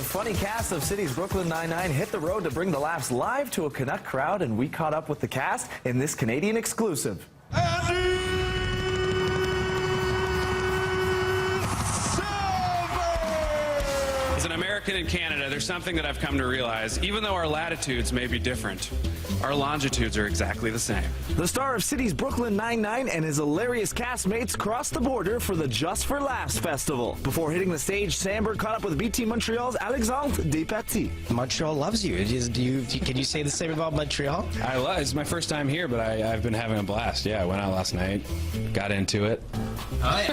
funny cast of City's Brooklyn Nine-Nine hit the road to bring the laughs live to a Canuck crowd, and we caught up with the cast in this Canadian exclusive. As an American in Canada, there's something that I've come to realize. Even though our latitudes may be different, our longitudes are exactly the same. The star of City's Brooklyn Nine-Nine and his hilarious castmates crossed the border for the Just for Laughs festival. Before hitting the stage, Sandberg caught up with BT Montreal's Alexandre Despatie. Montreal loves you. Can you say the same about Montreal? It's my first time here, but I've been having a blast. Yeah, I went out last night, got into it. Oh, yeah.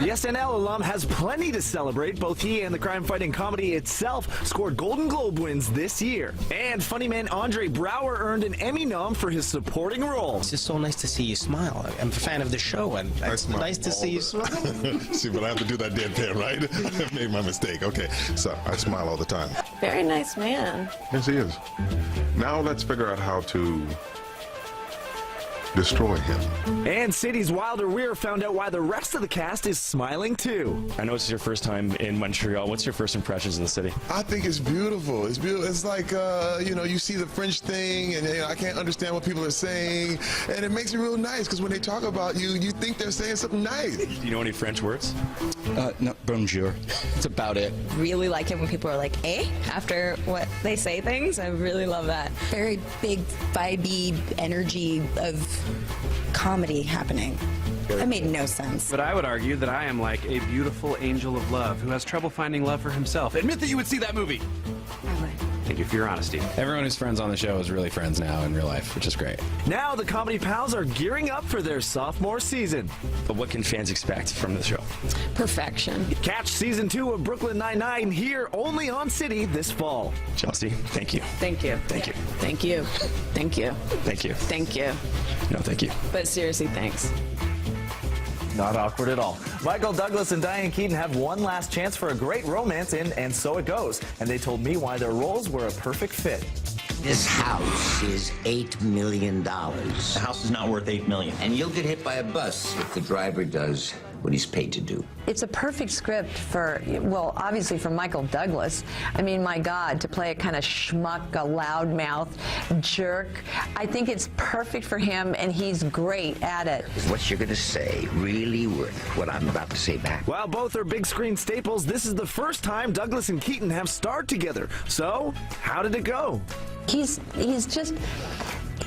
The SNL alum has plenty to celebrate. Both he and the crime-fighting comedy itself scored Golden Globe wins this year. And funny man Andre Brower earned an Emmy nom for his supporting role. It's just so nice to see you smile. I'm a fan of the show, and it's nice to see you smile. See, but I have to do that deadpan, right? I made my mistake. Okay, so I smile all the time. Very nice man. Yes, he is. Now let's figure out how to destroy him. And City's Wilder Weir found out why the rest of the cast is smiling too. I know this is your first time in Montreal. What's your first impressions of the city? I think it's beautiful. It's beautiful. It's like, you know, you see the French thing, and I can't understand what people are saying, and it makes it real nice, because when they talk about you, you think they're saying something nice. Do you know any French words? No, bonjour. That's about it. Really like it when people are like, eh? After what they say things. I really love that. Very big, vibey energy of comedy happening. That made no sense. But I would argue that I am like a beautiful angel of love who has trouble finding love for himself. Admit that you would see that movie. I would. Thank you for your honesty. Everyone who's friends on the show is really friends now in real life, which is great. Now the Comedy Pals are gearing up for their sophomore season. But what can fans expect from the show? Perfection. Catch season 2 of Brooklyn Nine-Nine here only on City this fall. Chelsea, thank you. Thank you. Thank you. Thank you. Thank you. Thank you. Thank you. No, thank you. But seriously, thanks. Not awkward at all. Michael Douglas and Diane Keaton have one last chance for a great romance in And So It Goes, and they told me why their roles were a perfect fit. This house is $8 million. The house is not worth $8 million. And you'll get hit by a bus if the driver does what he's paid to do. It's a perfect script for, well, obviously for Michael Douglas. I mean, my God, to play a kind of schmuck, a loudmouth jerk. I think it's perfect for him, and he's great at it. Is what you're going to say really worth what I'm about to say back? While both are big screen staples, this is the first time Douglas and Keaton have starred together. So, how did it go?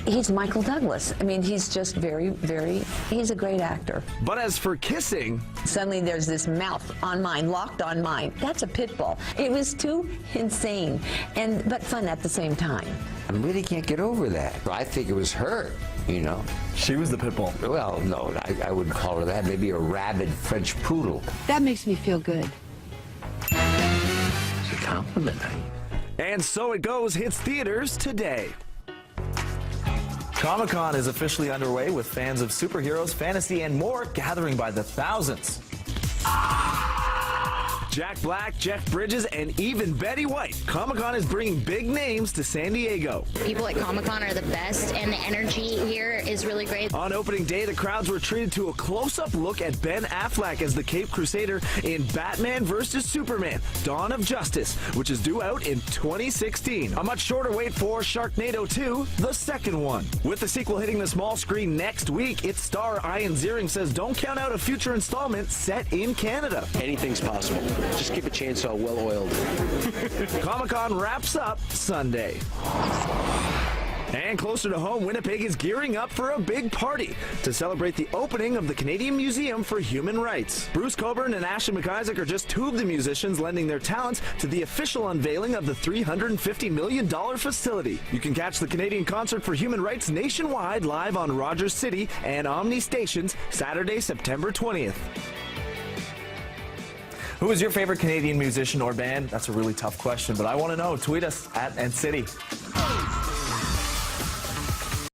He's Michael Douglas. I mean, he's just he's a great actor. But as for kissing... Suddenly there's this mouth on mine, locked on mine. That's a pit bull. It was too insane, but fun at the same time. I really can't get over that. I think it was her, you know. She was the pit bull. Well, no, I wouldn't call her that. Maybe a rabid French poodle. That makes me feel good. It's a compliment. And So It Goes hits theaters today. ComicCon is officially underway, with fans of superheroes, fantasy, and more gathering by the thousands. Jack Black, Jeff Bridges, and even Betty White. ComicCon is bringing big names to San Diego. People at ComicCon are the best, and the energy here is really great. On opening day, the crowds were treated to a close-up look at Ben Affleck as the Caped Crusader in Batman vs. Superman: Dawn of Justice, which is due out in 2016. A much shorter wait for Sharknado 2, the second one. With the sequel hitting the small screen next week, its star Ian Ziering says don't count out a future installment set in Canada. Anything's possible. Just keep a chainsaw well-oiled. ComicCon wraps up Sunday. And closer to home, Winnipeg is gearing up for a big party to celebrate the opening of the Canadian Museum for Human Rights. Bruce Coburn and Ashton McIsaac are just two of the musicians lending their talents to the official unveiling of the $350 million facility. You can catch the Canadian Concert for Human Rights nationwide live on Rogers City and Omni stations Saturday, September 20th. Who is your favorite Canadian musician or band? That's a really tough question, but I want to know. Tweet us at NCity.